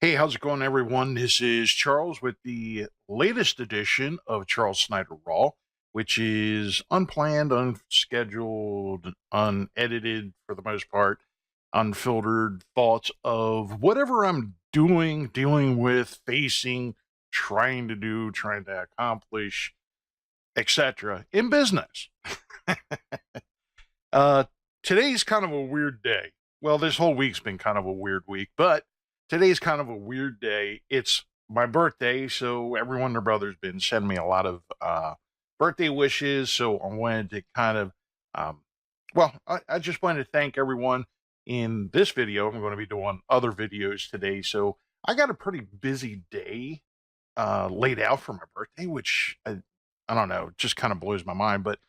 Hey, how's it going, everyone? This is Charles with the latest edition of Charles Snyder Raw, which is unplanned, unscheduled, unedited for the most part, unfiltered thoughts of whatever I'm doing, dealing with, facing, trying to do, trying to accomplish, etc. in business. Uh, Today's kind of a weird day. Well, this whole week's been kind of a weird week, but today's kind of a weird day. It's my birthday, so everyone and their brother's been sending me a lot of birthday wishes. So I wanted to kind of, um, I just wanted to thank everyone in this video. I'm going to be doing other videos today, so I got a pretty busy day laid out for my birthday, which I don't know, just kind of blows my mind. But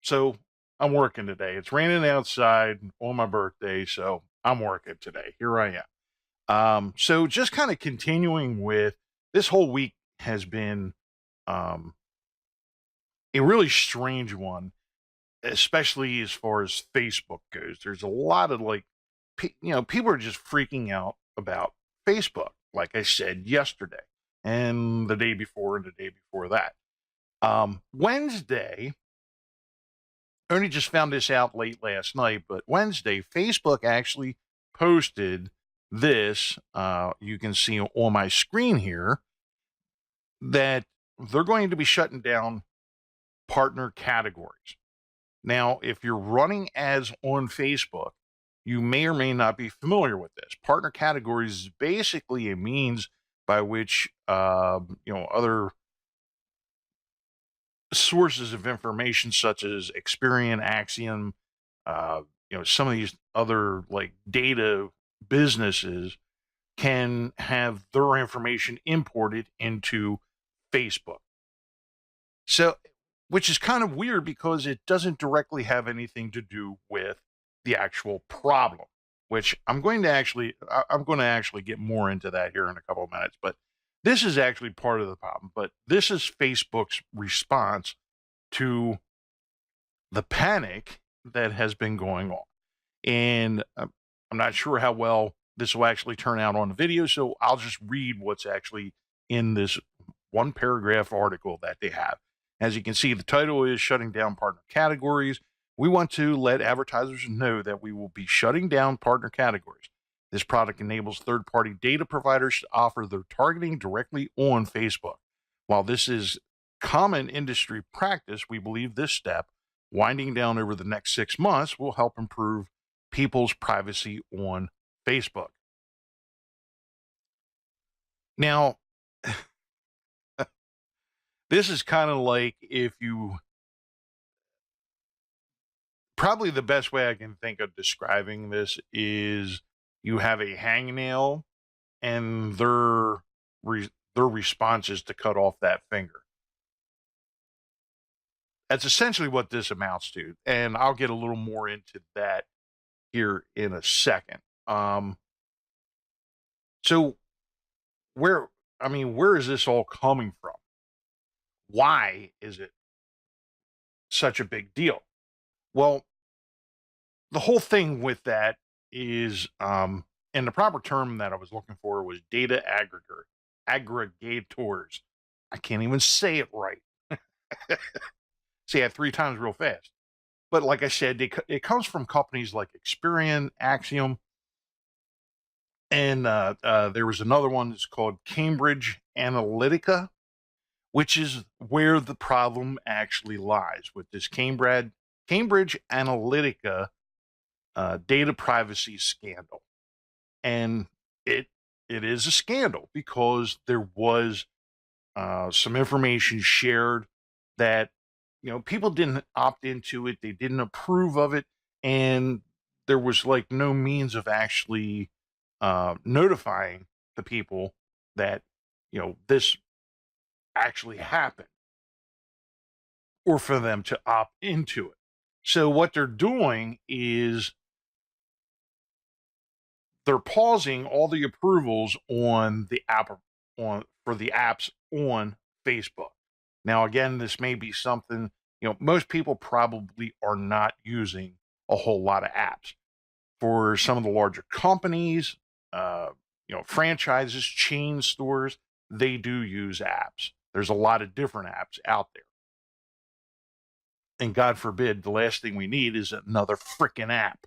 so I'm working today. It's raining outside on my birthday, so I'm working today. Here I am. So just kind of continuing with this whole week has been um, a really strange one, especially as far as Facebook goes. There's a lot of people are just freaking out about Facebook, like I said yesterday and the day before and the day before that. Wednesday, I only just found this out late last night, but Wednesday, Facebook actually posted this. You can see on my screen here that they're going to be shutting down partner categories. Now, if you're running ads on Facebook, you may or may not be familiar with this. Partner categories is basically a means by which other sources of information such as Experian, Axiom, some of these other like data businesses can have their information imported into Facebook. So, which is kind of weird because it doesn't directly have anything to do with the actual problem, which I'm going to actually get more into that here in a couple of minutes, but this is actually part of the problem. But this is Facebook's response to the panic that has been going on. And I'm not sure how well this will actually turn out on the video, so I'll just read what's actually in this one paragraph article that they have. As you can see, the title is Shutting Down Partner Categories. We want to let advertisers know that we will be shutting down partner categories. This product enables third-party data providers to offer their targeting directly on Facebook. While this is common industry practice, we believe this step, winding down over the next 6 months, will help improve people's privacy on Facebook. Now, this is kind of like if you probably the best way I can think of describing this is you have a hangnail and their response is to cut off that finger. That's essentially what this amounts to, and I'll get a little more into that here in a second. So where where is this all coming from? Why is it such a big deal? Well, the whole thing with that is, and the proper term that I was looking for was data aggregators. I can't even say it right. Say it 3 times real fast. But like I said, it comes from companies like Experian, Axiom, and there was another one that's called Cambridge Analytica, which is where the problem actually lies with this Cambridge Analytica data privacy scandal. And it is a scandal because there was some information shared that people didn't opt into it, they didn't approve of it, and there was like no means of actually notifying the people that this actually happened or for them to opt into it. So what they're doing is they're pausing all the approvals on the app on for the apps on Facebook. Now, again, this may be something, most people probably are not using a whole lot of apps. For some of the larger companies, franchises, chain stores, they do use apps. There's a lot of different apps out there. And God forbid, the last thing we need is another freaking app.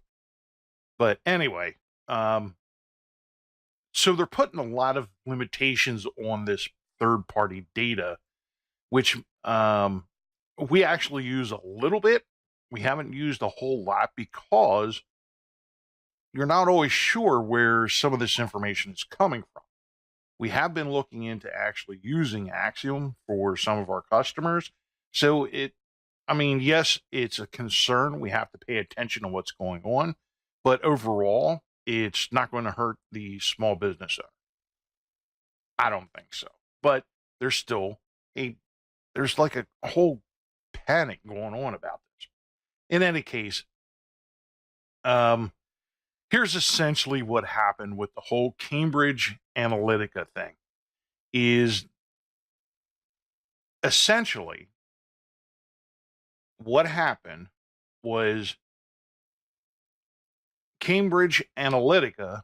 But anyway, so they're putting a lot of limitations on this third-party data, which we actually use a little bit. We haven't used a whole lot because you're not always sure where some of this information is coming from. We have been looking into actually using Axiom for some of our customers. So yes, it's a concern. We have to pay attention to what's going on, but overall, it's not going to hurt the small business owner. I don't think so. But there's still there's like a whole panic going on about this. In any case, here's essentially what happened with the whole Cambridge Analytica thing. Is essentially what happened was Cambridge Analytica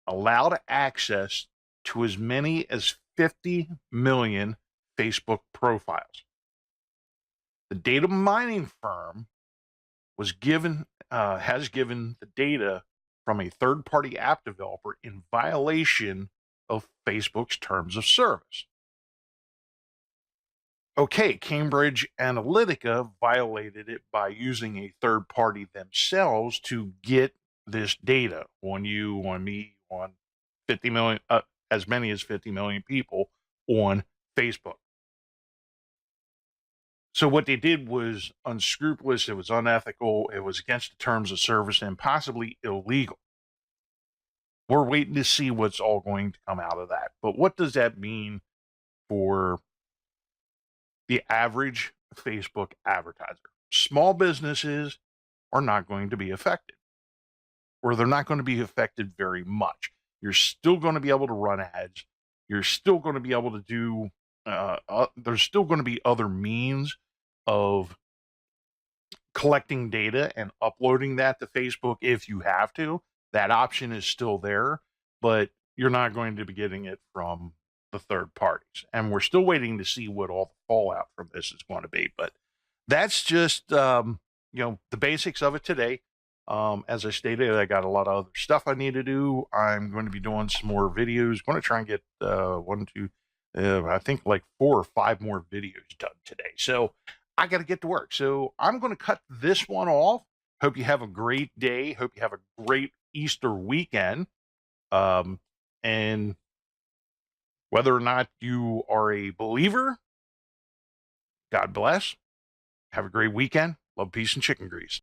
allowed access to as many as 50 million Facebook profiles. The data mining firm has given the data from a third-party app developer in violation of Facebook's terms of service. Okay, Cambridge Analytica violated it by using a third party themselves to get this data on you, on me, on 50 million, as many as 50 million people on Facebook. So what they did was unscrupulous, it was unethical, it was against the terms of service, and possibly illegal. We're waiting to see what's all going to come out of that. But what does that mean for the average Facebook advertiser? Small businesses are not going to be affected, or they're not going to be affected very much. You're still going to be able to run ads. You're still going to be able to do, there's still going to be other means of collecting data and uploading that to Facebook if you have to. That option is still there, but you're not going to be getting it from the third parties. And we're still waiting to see what all the fallout from this is going to be. But that's just, the basics of it today. As I stated, I got a lot of other stuff I need to do. I'm going to be doing some more videos. Going to try and get I think like 4 or 5 more videos done today. So I got to get to work. So I'm going to cut this one off. Hope you have a great day. Hope you have a great Easter weekend. And whether or not you are a believer, God bless. Have a great weekend. Love, peace, and chicken grease.